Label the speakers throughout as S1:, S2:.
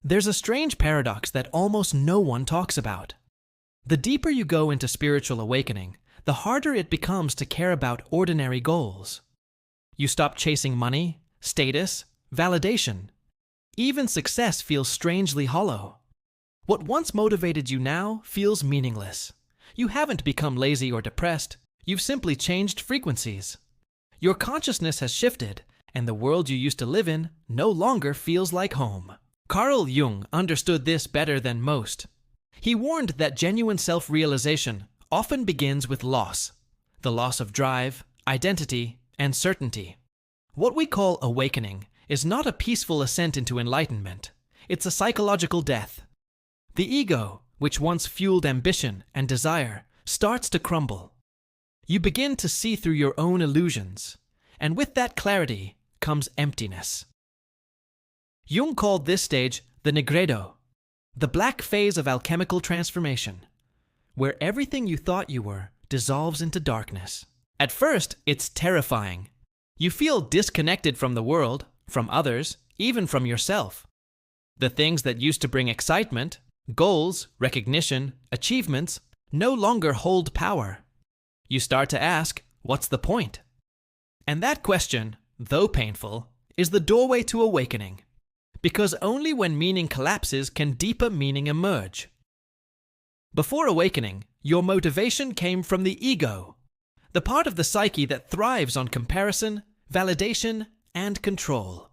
S1: There's a strange paradox that almost no one talks about. The deeper you go into spiritual awakening, the harder it becomes to care about ordinary goals. You stop chasing money, status, validation. Even success feels strangely hollow. What once motivated you now feels meaningless. You haven't become lazy or depressed, you've simply changed frequencies. Your consciousness has shifted, and the world you used to live in no longer feels like home. Carl Jung understood this better than most. He warned that genuine self-realization often begins with loss. The loss of drive, identity, and certainty. What we call awakening is not a peaceful ascent into enlightenment. It's a psychological death. The ego, which once fueled ambition and desire, starts to crumble. You begin to see through your own illusions, and with that clarity comes emptiness. Jung called this stage the negredo, the black phase of alchemical transformation, where everything you thought you were dissolves into darkness. At first, it's terrifying. You feel disconnected from the world, from others, even from yourself. The things that used to bring excitement, goals, recognition, achievements, no longer hold power. You start to ask, what's the point? And that question, though painful, is the doorway to awakening. Because only when meaning collapses can deeper meaning emerge. Before awakening, your motivation came from the ego, the part of the psyche that thrives on comparison, validation, and control.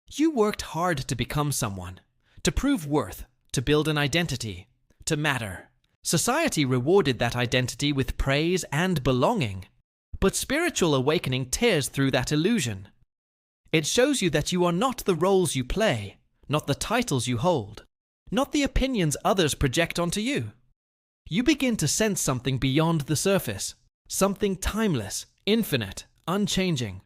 S1: You worked hard to become someone, to prove worth, to build an identity, to matter. Society rewarded that identity with praise and belonging. But spiritual awakening tears through that illusion. It shows you that you are not the roles you play, not the titles you hold, not the opinions others project onto you. You begin to sense something beyond the surface, something timeless, infinite, unchanging.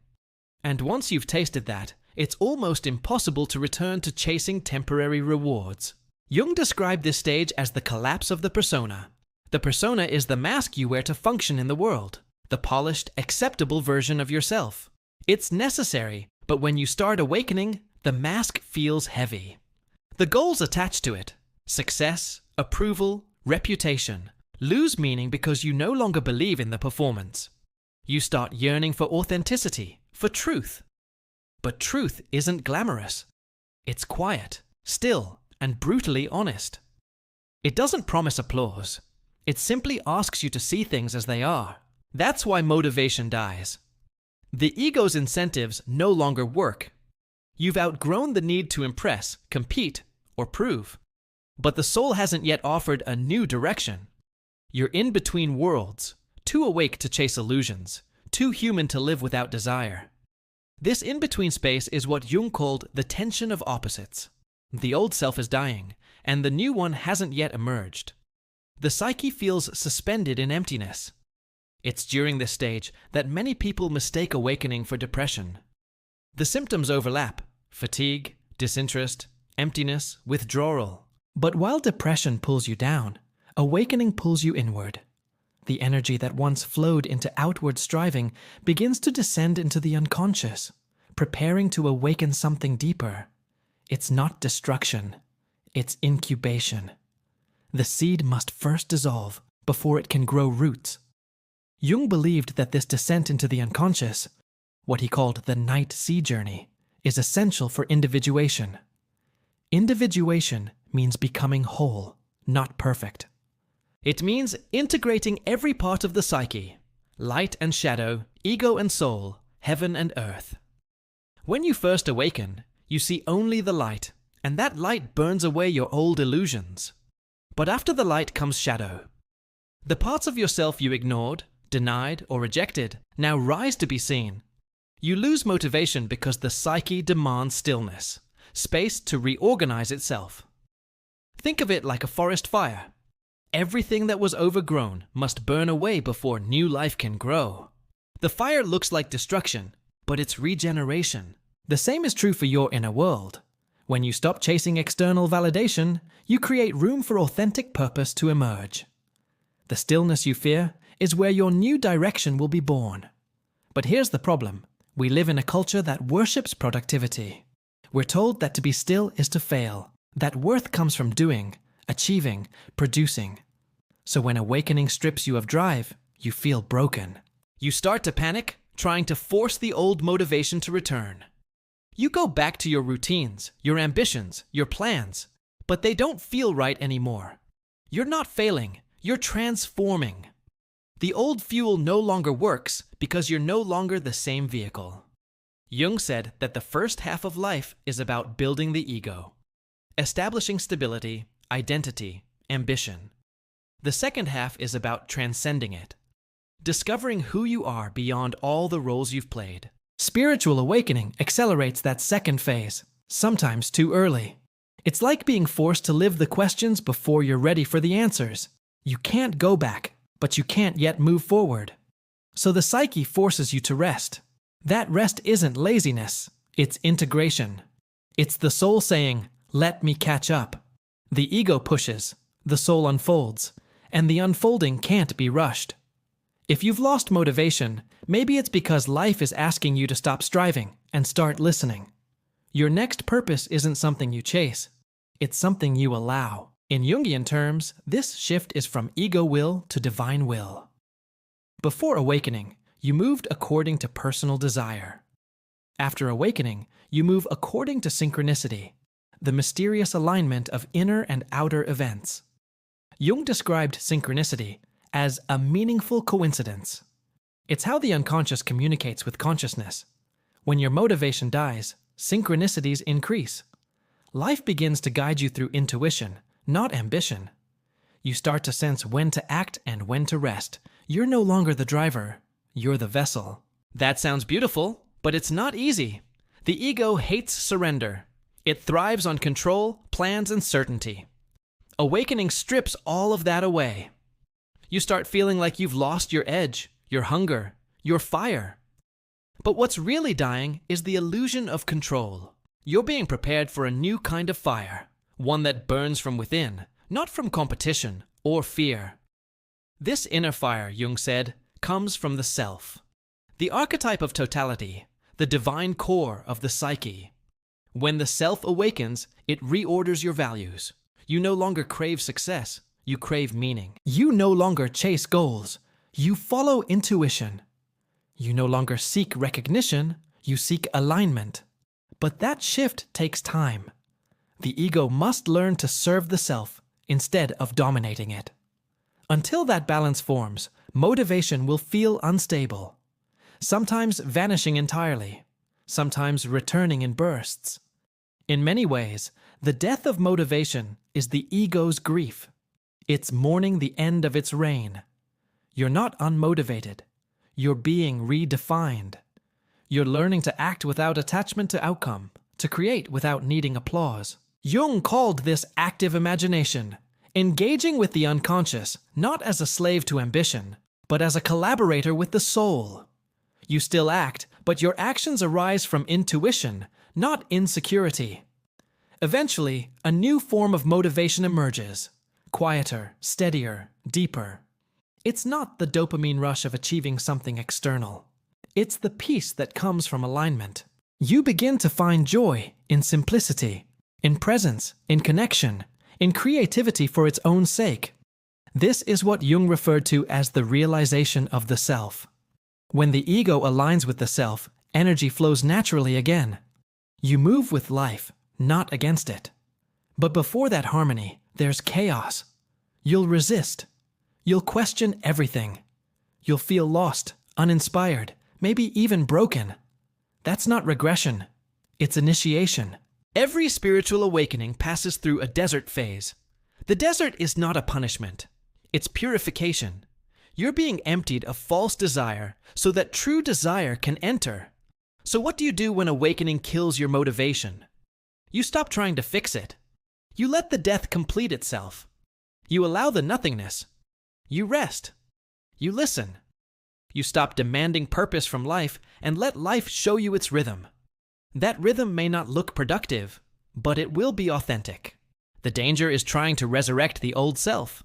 S1: And once you've tasted that, it's almost impossible to return to chasing temporary rewards. Jung described this stage as the collapse of the persona. The persona is the mask you wear to function in the world, the polished, acceptable version of yourself. It's necessary, but when you start awakening, the mask feels heavy. The goals attached to it, success, approval, reputation, lose meaning because you no longer believe in the performance. You start yearning for authenticity, for truth. But truth isn't glamorous. It's quiet, still, and brutally honest. It doesn't promise applause. It simply asks you to see things as they are. That's why motivation dies. The ego's incentives no longer work. You've outgrown the need to impress, compete, or prove. But the soul hasn't yet offered a new direction. You're in between worlds, too awake to chase illusions, too human to live without desire. This in-between space is what Jung called the tension of opposites. The old self is dying, and the new one hasn't yet emerged. The psyche feels suspended in emptiness. It's during this stage that many people mistake awakening for depression. The symptoms overlap: fatigue, disinterest, emptiness, withdrawal. But while depression pulls you down, awakening pulls you inward. The energy that once flowed into outward striving begins to descend into the unconscious, preparing to awaken something deeper. It's not destruction, it's incubation. The seed must first dissolve before it can grow roots. Jung believed that this descent into the unconscious, what he called the night sea journey, is essential for individuation. Individuation means becoming whole, not perfect. It means integrating every part of the psyche, light and shadow, ego and soul, heaven and earth. When you first awaken, you see only the light, and that light burns away your old illusions. But after the light comes shadow. The parts of yourself you ignored, denied, or rejected now rise to be seen. You lose motivation because the psyche demands stillness, space to reorganize itself. Think of it like a forest fire. Everything that was overgrown must burn away before new life can grow. The fire looks like destruction, but it's regeneration. The same is true for your inner world. When you stop chasing external validation, you create room for authentic purpose to emerge. The stillness you fear is where your new direction will be born. But here's the problem. We live in a culture that worships productivity. We're told that to be still is to fail, that worth comes from doing, achieving, producing. So when awakening strips you of drive, you feel broken. You start to panic, trying to force the old motivation to return. You go back to your routines, your ambitions, your plans, but they don't feel right anymore. You're not failing, you're transforming. The old fuel no longer works because you're no longer the same vehicle. Jung said that the first half of life is about building the ego, establishing stability, identity, ambition. The second half is about transcending it, discovering who you are beyond all the roles you've played. Spiritual awakening accelerates that second phase, sometimes too early. It's like being forced to live the questions before you're ready for the answers. You can't go back, but you can't yet move forward. So the psyche forces you to rest. That rest isn't laziness, it's integration. It's the soul saying, "Let me catch up." The ego pushes, the soul unfolds, and the unfolding can't be rushed. If you've lost motivation, maybe it's because life is asking you to stop striving and start listening. Your next purpose isn't something you chase, it's something you allow. In Jungian terms, this shift is from ego will to divine will. Before awakening, you moved according to personal desire. After awakening, you move according to synchronicity, the mysterious alignment of inner and outer events. Jung described synchronicity as a meaningful coincidence. It's how the unconscious communicates with consciousness. When your motivation dies, synchronicities increase. Life begins to guide you through intuition, not ambition. You start to sense when to act and when to rest. You're no longer the driver, you're the vessel. That sounds beautiful, but it's not easy. The ego hates surrender. It thrives on control, plans, and certainty. Awakening strips all of that away. You start feeling like you've lost your edge, your hunger, your fire. But what's really dying is the illusion of control. You're being prepared for a new kind of fire, one that burns from within, not from competition or fear. This inner fire, Jung said, comes from the self, the archetype of totality, the divine core of the psyche. When the self awakens, it reorders your values. You no longer crave success, you crave meaning. You no longer chase goals, you follow intuition. You no longer seek recognition, you seek alignment. But that shift takes time. The ego must learn to serve the self instead of dominating it. Until that balance forms, motivation will feel unstable, sometimes vanishing entirely, sometimes returning in bursts. In many ways, the death of motivation is the ego's grief. It's mourning the end of its reign. You're not unmotivated. You're being redefined. You're learning to act without attachment to outcome, to create without needing applause. Jung called this active imagination, engaging with the unconscious, not as a slave to ambition, but as a collaborator with the soul. You still act, but your actions arise from intuition, not insecurity. Eventually, a new form of motivation emerges. Quieter, steadier, deeper. It's not the dopamine rush of achieving something external. It's the peace that comes from alignment. You begin to find joy in simplicity, in presence, in connection, in creativity for its own sake. This is what Jung referred to as the realization of the self. When the ego aligns with the self, energy flows naturally again. You move with life, not against it. But before that harmony, there's chaos. You'll resist. You'll question everything. You'll feel lost, uninspired, maybe even broken. That's not regression. It's initiation. Every spiritual awakening passes through a desert phase. The desert is not a punishment. It's purification. You're being emptied of false desire so that true desire can enter. So what do you do when awakening kills your motivation? You stop trying to fix it. You let the death complete itself. You allow the nothingness. You rest. You listen. You stop demanding purpose from life and let life show you its rhythm. That rhythm may not look productive, but it will be authentic. The danger is trying to resurrect the old self.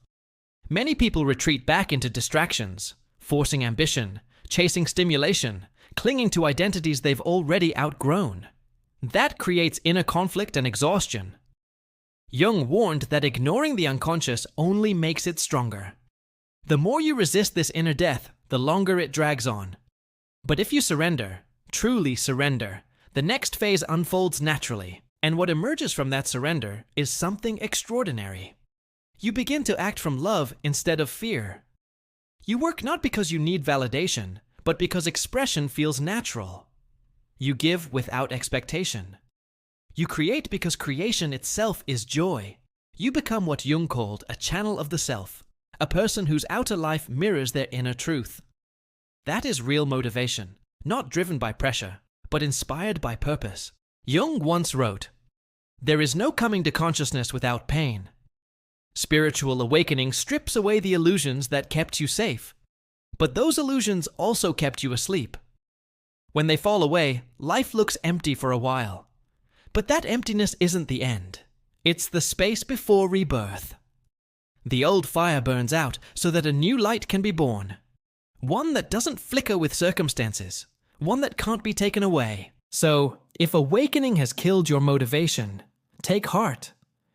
S1: Many people retreat back into distractions, forcing ambition, chasing stimulation, clinging to identities they've already outgrown. That creates inner conflict and exhaustion. Jung warned that ignoring the unconscious only makes it stronger. The more you resist this inner death, the longer it drags on. But if you surrender, truly surrender, the next phase unfolds naturally, and what emerges from that surrender is something extraordinary. You begin to act from love instead of fear. You work not because you need validation, but because expression feels natural. You give without expectation. You create because creation itself is joy. You become what Jung called a channel of the self, a person whose outer life mirrors their inner truth. That is real motivation, not driven by pressure, but inspired by purpose. Jung once wrote, "There is no coming to consciousness without pain. Spiritual awakening strips away the illusions that kept you safe, but those illusions also kept you asleep. When they fall away, life looks empty for a while. But that emptiness isn't the end. It's the space before rebirth. The old fire burns out so that a new light can be born. One that doesn't flicker with circumstances, one that can't be taken away. So, if awakening has killed your motivation, take heart.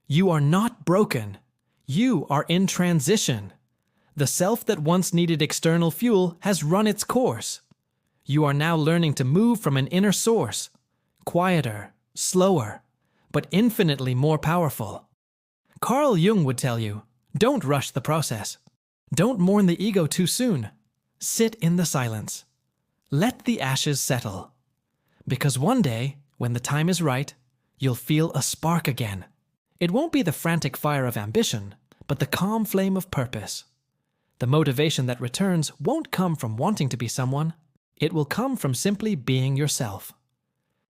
S1: You are not broken. You are in transition. The self that once needed external fuel has run its course. You are now learning to move from an inner source, quieter, slower, but infinitely more powerful. Carl Jung would tell you, don't rush the process. Don't mourn the ego too soon. Sit in the silence. Let the ashes settle. Because one day, when the time is right, you'll feel a spark again. It won't be the frantic fire of ambition, but the calm flame of purpose. The motivation that returns won't come from wanting to be someone. It will come from simply being yourself.